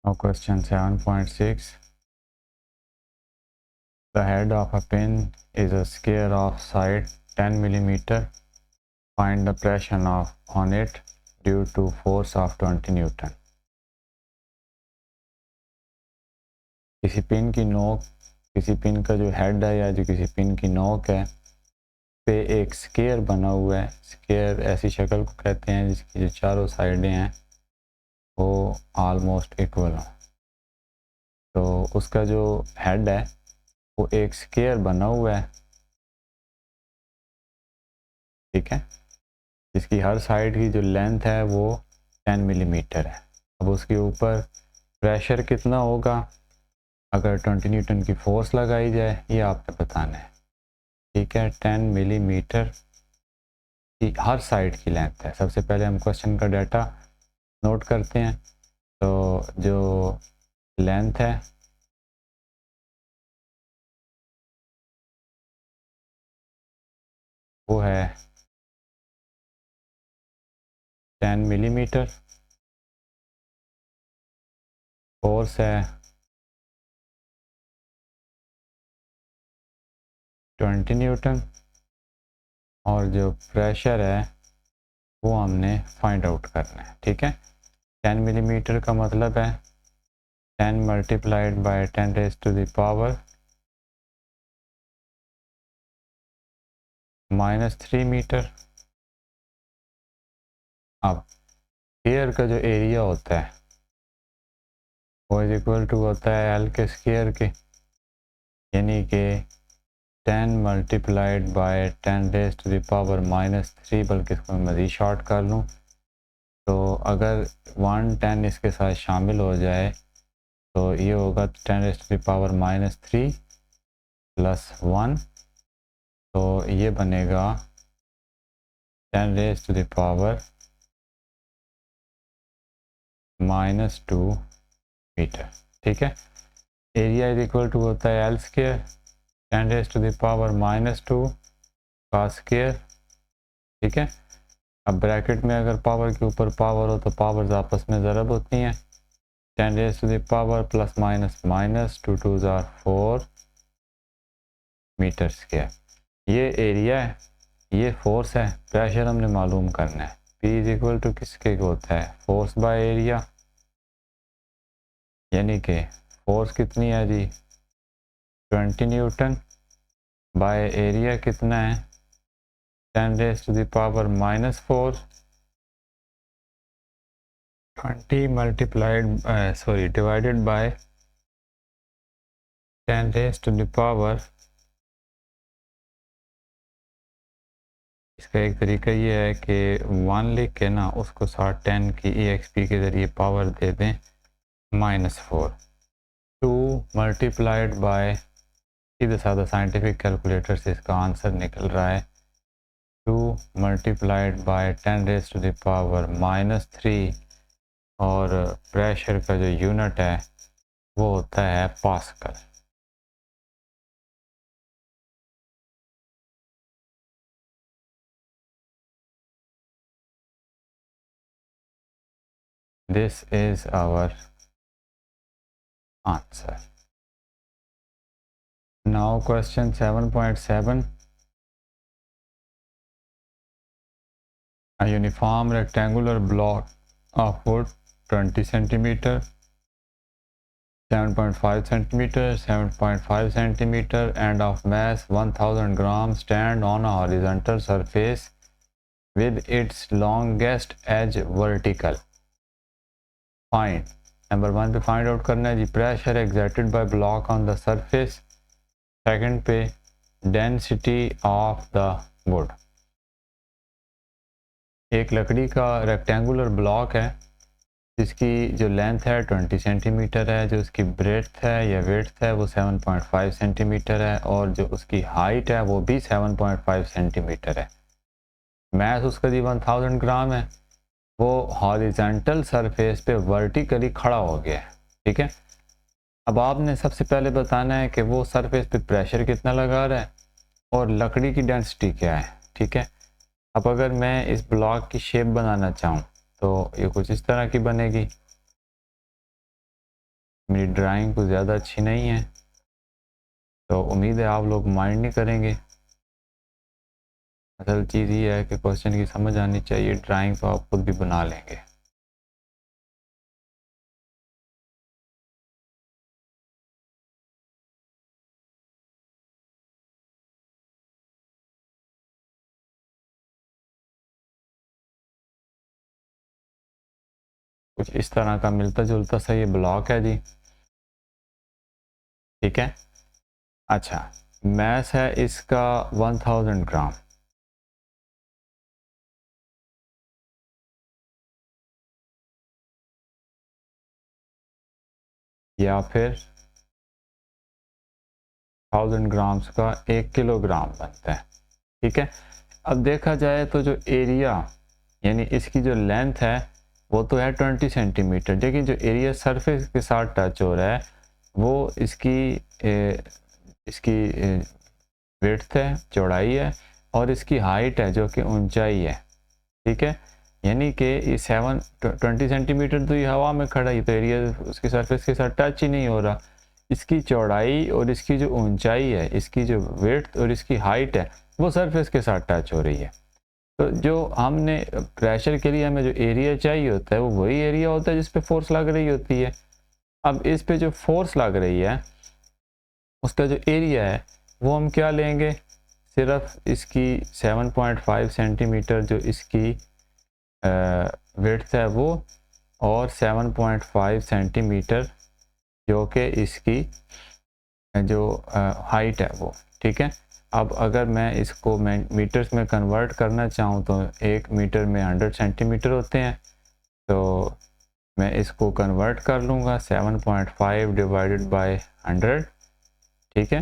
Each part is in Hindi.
Now question 7.6. The head of a pin is a square of side 10 millimeter. Find the pressure on it due to force of 20 Newton. किसी पिन की नोक, किसी पिन का जो हेड है या जो किसी पिन की नोक है पे एक स्क्वायर बना हुआ है। स्क्वायर ऐसी शक्ल को कहते हैं जिसकी जो चारों साइडें हैं वो ऑलमोस्ट इक्वल हो। तो उसका जो हेड है वो एक स्क्वायर बना हुआ है, ठीक है, जिसकी हर साइड की जो लेंथ है वो 10 मिलीमीटर है। अब उसके ऊपर प्रेशर कितना होगा अगर 20 न्यूटन की फोर्स लगाई जाए, ये आपने बताना है, ठीक है। 10 मिलीमीटर की हर साइड की लेंथ है। सबसे पहले हम क्वेश्चन का डाटा नोट करते हैं। तो जो लेंथ है वो है 10 मिलीमीटर, फोर्स है 20 न्यूटन और जो प्रेशर है वो हमने फाइंड आउट करना है, ठीक है। 10 मिलीमीटर का मतलब है 10 multiplied by 10 raise to the power -3 metre. अब स्क्वायर का जो एरिया होता है वो इज इक्वल टू होता है एल के स्क्वायर के, यानी कि 10 multiplied by 10 raise to the power -3, बल्कि इसको मैं मज़ीद शॉर्ट कर लूँ तो अगर 110 इसके साथ शामिल हो जाए तो ये होगा 10 raise to the power -3 plus 1, तो ये बनेगा 10 raise to the power -2 metre, ठीक है। एरिया इज इक्वल टू होता है L square 10 raise to the power -2 का स्क्वायर, ठीक है। अब ब्रैकेट में अगर पावर के ऊपर पावर हो तो पावर्स आपस में ज़रब होती हैं। 10 raise to the power plus minus minus 2 2 ज़ार 4 मीटर स्क्वायर। ये एरिया है, ये फोर्स है। प्रेशर हमने मालूम करना है। P इज इक्वल टू किसके होता है फोर्स बाय एरिया, यानी कि फोर्स कितनी है जी 20 न्यूटन बाय एरिया कितना है 10 raise to the power -4। 20 multiplied divided by 10 raise to the power, इसका एक तरीका ये है कि 1 लिख के ना उसको साथ 10 की EXP के ज़रिए पावर दे दें -4। 2 मल्टीप्लाइड बाय, सीधा साधा साइंटिफिक कैलकुलेटर से इसका आंसर निकल रहा है 2 multiplied by 10 raise to the power -3 और प्रेशर का जो यूनिट है वो होता है pascal. This is our answer. Now question 7.7। A uniform rectangular block of wood 20 centimeter, 7.5 centimeter, 7.5 centimeter and of mass 1000 grams stand on a horizontal surface with its longest edge vertical. Find, number 1 पे फाइंड आउट करना है जी pressure exerted by block on the surface. Second पे डेंसिटी ऑफ द वुड। एक लकड़ी का रेक्टेंगुलर ब्लॉक है जिसकी जो लेंथ है 20 सेंटीमीटर है, जो उसकी ब्रेड्थ है या विड्थ है वो 7.5 सेंटीमीटर है और जो उसकी हाइट है वो भी 7.5 सेंटीमीटर है। मैथ उसका जी 1000 ग्राम है। वो हॉरिजेंटल सरफेस पे वर्टिकली खड़ा हो गया है, ठीक है। अब आपने सबसे पहले बताना है कि वो सरफेस पे प्रेशर कितना लगा रहा है और लकड़ी की डेंसिटी क्या है, ठीक है। अब अगर मैं इस ब्लॉक की शेप बनाना चाहूँ तो ये कुछ इस तरह की बनेगी। मेरी ड्राइंग कुछ ज़्यादा अच्छी नहीं है, तो उम्मीद है आप लोग माइंड नहीं करेंगे। असल चीज़ ये है कि क्वेश्चन की समझ आनी चाहिए, ड्राइंग तो आप खुद भी बना लेंगे। कुछ इस तरह का मिलता जुलता सा ये ब्लॉक है जी, ठीक है। अच्छा, मैस है इसका 1000 ग्राम, या फिर 1000 ग्राम्स का 1 किलोग्राम बनता है, ठीक है। अब देखा जाए तो जो एरिया यानी इसकी जो लेंथ है वो तो है 20 सेंटीमीटर, लेकिन जो एरिया सरफेस के साथ टच हो रहा है वो इसकी विड्थ है, चौड़ाई है, और इसकी हाइट है जो कि ऊंचाई है, ठीक है। यानी कि ये 20 सेंटीमीटर तो ये हवा में खड़ा है, तो एरिया उसकी सरफेस के साथ टच ही नहीं हो रहा। इसकी चौड़ाई और इसकी जो ऊंचाई है, इसकी जो विड्थ और इसकी हाइट है वो सरफेस के साथ टच हो रही है। तो जो हमने प्रेशर के लिए हमें जो एरिया चाहिए होता है वो वही एरिया होता है जिस पे फोर्स लग रही होती है। अब इस पे जो फोर्स लग रही है उसका जो एरिया है वो हम क्या लेंगे, सिर्फ इसकी 7.5 सेंटीमीटर जो इसकी विड्थ है वो, और 7.5 सेंटीमीटर जो कि इसकी जो हाइट है वो, ठीक है। अब अगर मैं इसको मीटर्स में कन्वर्ट करना चाहूँ तो 1 मीटर में 100 सेंटीमीटर होते हैं, तो मैं इसको कन्वर्ट कर लूँगा 7.5 डिवाइडेड बाय 100, ठीक है।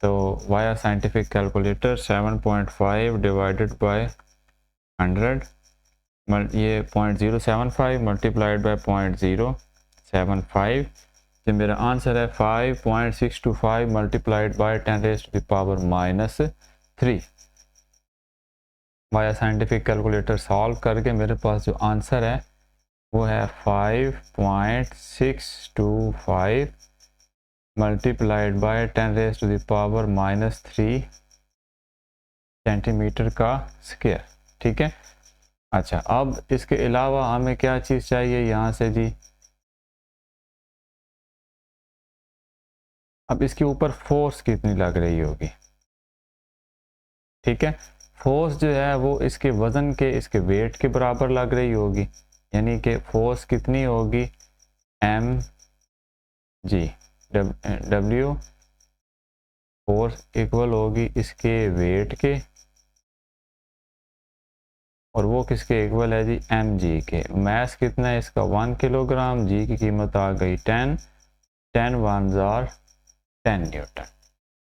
तो via scientific calculator 7.5 divided by 100, ये 0.075 मल्टीप्लाइड बाय 0.075, तो मेरा आंसर है 5.625 multiplied by 10⁻⁻3। Via scientific calculator solve करके मेरे पास जो आंसर है वो है 5.625 मल्टीप्लाइड बाय 10⁻⁻3 सेंटीमीटर का स्क्वायर, ठीक है। अच्छा, अब इसके अलावा हमें क्या चीज़ चाहिए यहाँ से जी, अब इसके ऊपर फोर्स कितनी लग रही होगी, ठीक है। फोर्स जो है वो इसके वज़न के, इसके वेट के बराबर लग रही होगी, यानी कि फोर्स कितनी होगी, M G W, force equal होगी इसके वेट के, और वो किसके इक्वल है जी, एम जी के। मैस कितना है इसका 1 किलोग्राम, जी की कीमत आ गई 10, 10 1 जार 10 न्यूटन।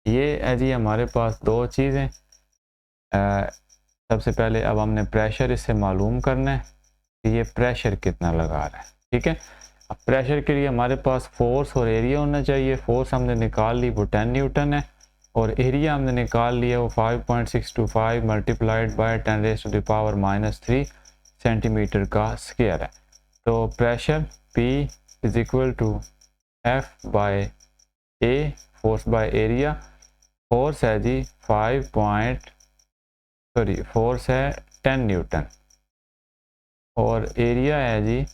ये है जी हमारे पास दो चीज़ें। सबसे पहले अब हमने प्रेशर इससे मालूम करना है कि ये प्रेशर कितना लगा रहा है, ठीक है। अब प्रेशर के लिए हमारे पास फोर्स और एरिया होना चाहिए। फोर्स हमने निकाल ली वो 10 न्यूटन है, और एरिया हमने निकाल लिया वो 5.625 मल्टीप्लाइड बाय 10⁻⁻3 सेंटीमीटर का स्क्वायर है। तो pressure P is equal to F by A, force by area. Force है जी फोर्स है 10 न्यूटन, और एरिया है जी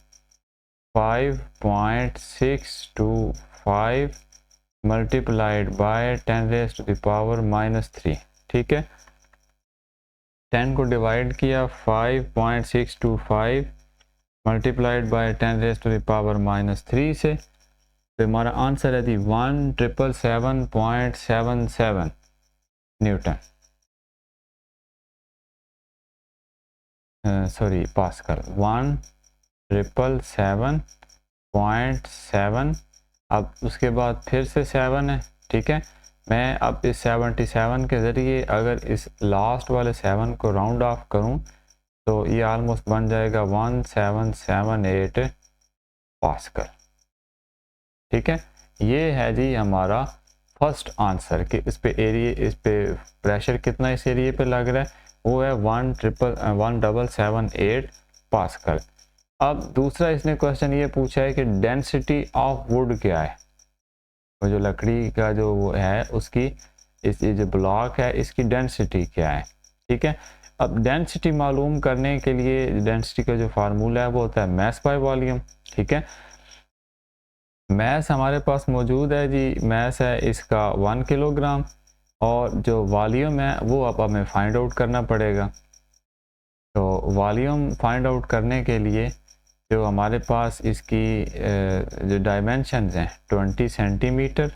5.625 मल्टीप्लाइड बाय 10⁻⁻3, ठीक है। 10 को डिवाइड किया 5.625 मल्टीप्लाइड बाय 10⁻⁻3 से, तो हमारा आंसर है जी 1777.77 न्यूटन, सॉरी पास्कल, 1777.7। अब उसके बाद फिर से 7 है, ठीक है। मैं अब इस 77 के ज़रिए अगर इस लास्ट वाले 7 को राउंड ऑफ करूं तो ये आलमोस्ट बन जाएगा 1778 पास्कल, ठीक है। ये है जी हमारा फर्स्ट आंसर कि इस पे एरिया, इस पे प्रेशर कितना इस एरिया पे लग रहा है, वो है 1778 पास्कल। अब दूसरा इसने क्वेश्चन ये पूछा है कि डेंसिटी ऑफ वुड क्या है, वो जो लकड़ी का जो वो है उसकी, इस ये जो ब्लॉक है इसकी डेंसिटी क्या है। ठीक है, अब डेंसिटी मालूम करने के लिए डेंसिटी का जो फार्मूला है वो होता है मैस बाय वॉल्यूम। ठीक है, मैस हमारे पास मौजूद है जी, मैस है इसका 1 किलोग्राम, और जो वॉल्यूम है वो अब हमें फाइंड आउट करना पड़ेगा। तो वॉल्यूम फाइंड आउट करने के लिए जो हमारे पास इसकी जो डायमेंशंस हैं 20 centimetre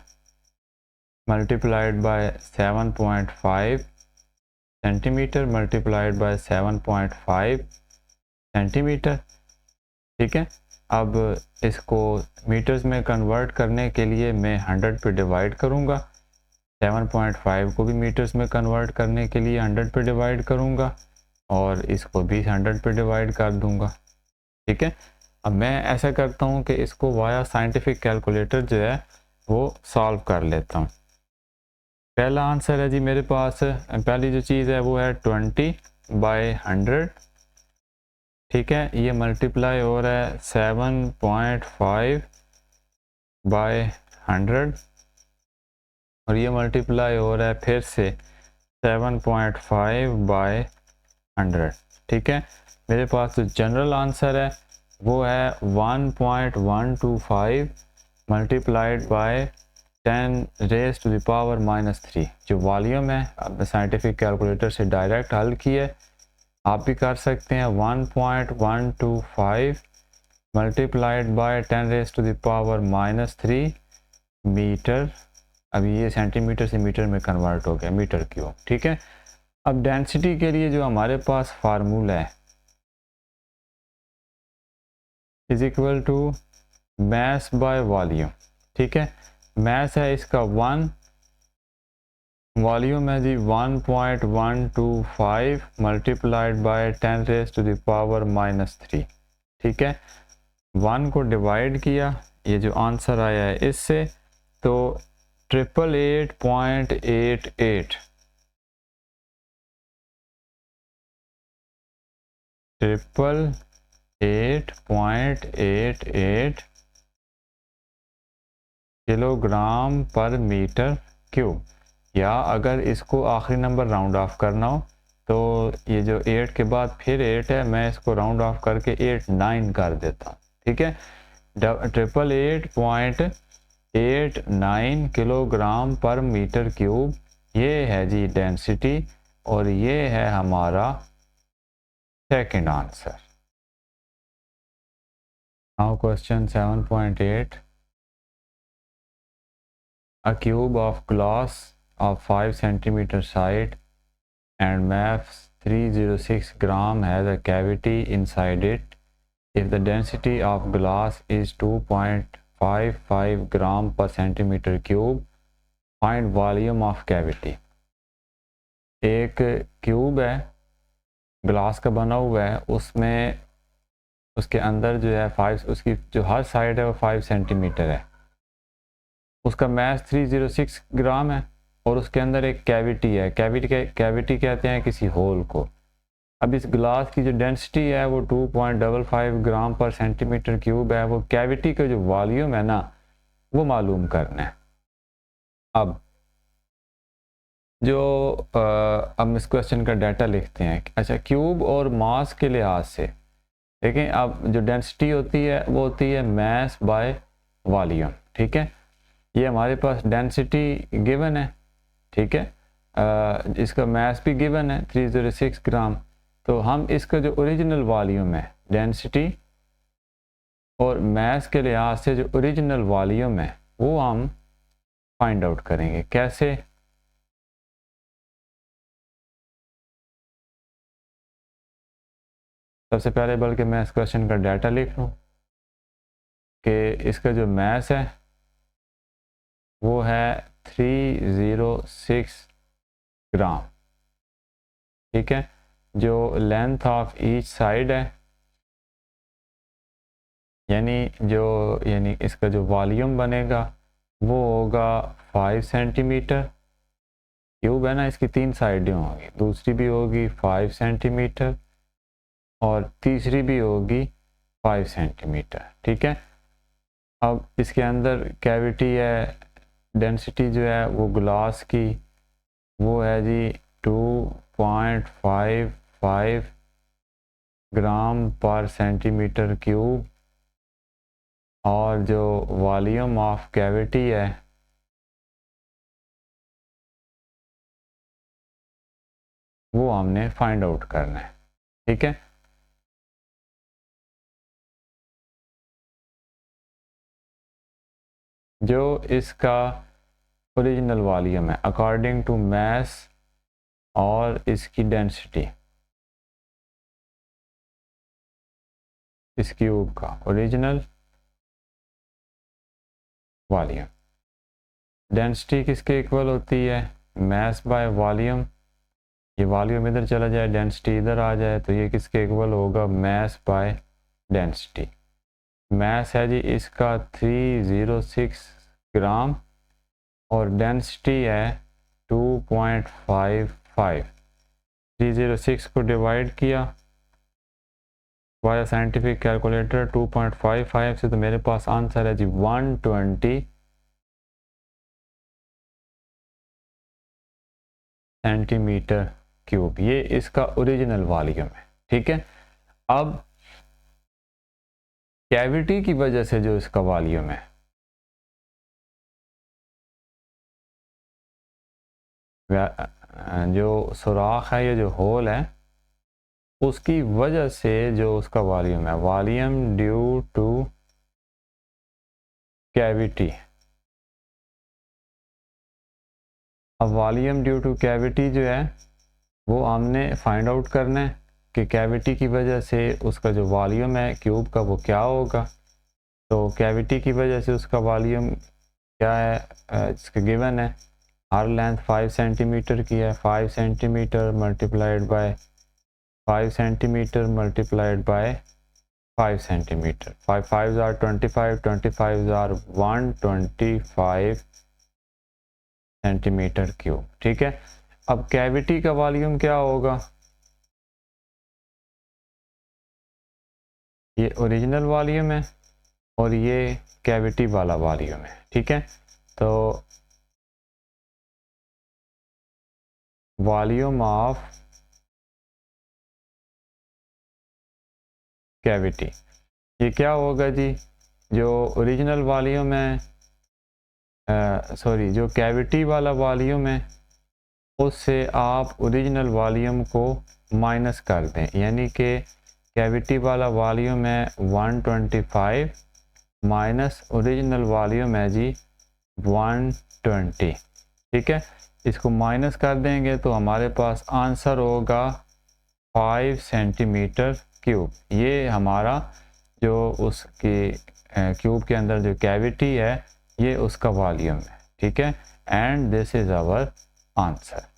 multiplied bye 7.5 centimetre multiplied bye 7.5 centimetre. ठीक है, अब इसको मीटर्स में कन्वर्ट करने के लिए मैं 100 पे डिवाइड करूँगा, 7.5 को भी मीटर्स में कन्वर्ट करने के लिए 100 पे डिवाइड करूँगा, और इसको भी 100 पे डिवाइड कर दूँगा। ठीक है, अब मैं ऐसा करता हूँ कि इसको वाया साइंटिफिक कैलकुलेटर जो है वो सॉल्व कर लेता हूँ। पहला आंसर है जी मेरे पास, पहली जो चीज़ है वो है 20/100। ठीक है, ये मल्टीप्लाई हो रहा है 7.5/100, और ये मल्टीप्लाई हो रहा है फिर से 7.5/100। ठीक है, मेरे पास जो जनरल आंसर है वो है 1.125 मल्टीप्लाइड बाय 10⁻⁻3। जो वॉल्यूम है अब साइंटिफिक कैलकुलेटर से डायरेक्ट हल किया, आप भी कर सकते हैं। 1.125 मल्टीप्लाइड बाय 10⁻⁻3 मीटर, अभी ये सेंटीमीटर से मीटर में कन्वर्ट हो गया, मीटर क्यूब। ठीक है, अब डेंसिटी के लिए जो हमारे पास फार्मूला है is equal to mass by volume. ठीक है, मैस है इसका 1, वॉल्यूम है जी 1.125 मल्टीप्लाइड बाय 10⁻⁻3। ठीक है, 1 को डिवाइड किया, ये जो आंसर आया है इससे, तो 888.88 888.88 किलोग्राम पर मीटर क्यूब, या अगर इसको आखिरी नंबर राउंड ऑफ करना हो तो ये जो 8 के बाद फिर 8 है, मैं इसको राउंड ऑफ करके 89 कर देता हूँ। ठीक है, 888.89 किलोग्राम पर मीटर क्यूब, ये है जी डेंसिटी, और ये है हमारा second answer. Now question 7.8, a cube of glass of 5 centimeter side and mass 306 gram has a cavity inside it. If the density of glass is 2.55 gram per centimeter cube, find volume of cavity. एक क्यूब है, ग्लास का बना हुआ है, उसमें उसके अंदर जो है 5, उसकी जो हर साइड है वो 5 सेंटीमीटर है, उसका मैस 306 ग्राम है, और उसके अंदर एक कैविटी है। कैविटी कहते हैं किसी होल को। अब इस ग्लास की जो डेंसिटी है वो 2.55 ग्राम पर सेंटीमीटर क्यूब है, वो कैविटी का जो वॉल्यूम है ना वो मालूम करना है। अब जो अब इस क्वेश्चन का डाटा लिखते हैं। अच्छा, क्यूब और मास के लिहाज से देखें, अब जो डेंसिटी होती है वो होती है मैस बाय वॉल्यूम। ठीक है, ये हमारे पास डेंसिटी गिवन है। ठीक है, इसका मैस भी गिवन है 306 ग्राम, तो हम इसका जो ओरिजिनल वॉल्यूम है, डेंसिटी और मैस के लिहाज से जो ओरिजिनल वॉल्यूम है वो हम फाइंड आउट करेंगे। कैसे? सबसे पहले बल्कि मैं इस क्वेश्चन का डाटा लिख लूँ कि इसका जो मैस है वो है 306 ग्राम। ठीक है, जो लेंथ ऑफ ईच साइड है, यानी इसका जो वॉल्यूम बनेगा वो होगा 5 सेंटीमीटर। क्यूब है ना, इसकी 3 साइडें होंगी, दूसरी भी होगी 5 सेंटीमीटर और तीसरी भी होगी 5 सेंटीमीटर। ठीक है, अब इसके अंदर कैविटी है, डेंसिटी जो है वो ग्लास की वो है जी 2.55 ग्राम पर सेंटीमीटर क्यूब, और जो वॉल्यूम ऑफ कैविटी है वो हमने फाइंड आउट करना है। ठीक है, जो इसका ओरिजिनल वॉल्यूम है अकॉर्डिंग टू मास और इसकी डेंसिटी, इस क्यूब का ओरिजिनल वॉल्यूम, डेंसिटी किसके इक्वल होती है, मास बाय वॉल्यूम। ये वॉल्यूम इधर चला जाए, डेंसिटी इधर आ जाए, तो ये किसके इक्वल होगा, मास बाय डेंसिटी। मास है जी इसका 306 ग्राम और डेंसिटी है 2.55। 306 को डिवाइड किया वाया साइंटिफिक कैलकुलेटर 2.55 से, तो मेरे पास आंसर है जी 120 सेंटीमीटर क्यूब। ये इसका ओरिजिनल वॉल्यूम है। ठीक है, अब कैविटी की वजह से जो इसका वॉल्यूम है, जो सुराख है, ये जो होल है, उसकी वजह से जो उसका वॉल्यूम है, वॉल्यूम ड्यू टू कैविटी। अब वॉल्यूम ड्यू टू कैविटी जो है वो हमने फाइंड आउट करना है कि कैविटी की वजह से उसका जो वॉल्यूम है क्यूब का वो क्या होगा। तो कैविटी की वजह से उसका वॉल्यूम क्या है, इसका गिवन है, हर लेंथ 5 सेंटीमीटर की है, 5 centimetre multiplied by 5 centimetre multiplied by 5 centimetre, 5 5 are 25, 25 are 125 centimetre cube. ठीक है, अब कैविटी का वॉल्यूम क्या होगा, ये ओरिजिनल वॉल्यूम है और ये कैविटी वाला वॉल्यूम है। ठीक है, तो वॉल्यूम ऑफ कैविटी ये क्या होगा जी, जो ओरिजिनल वॉल्यूम है, सॉरी, जो कैविटी वाला वॉल्यूम है उससे आप ओरिजिनल वॉल्यूम को माइनस कर दें, यानी कि कैविटी वाला वॉल्यूम है 125 माइनस ओरिजिनल वॉल्यूम है जी 120। ठीक है, इसको माइनस कर देंगे तो हमारे पास आंसर होगा 5 सेंटीमीटर क्यूब। ये हमारा जो उसकी क्यूब के अंदर जो कैविटी है ये उसका वॉल्यूम है। ठीक है, and this is our answer.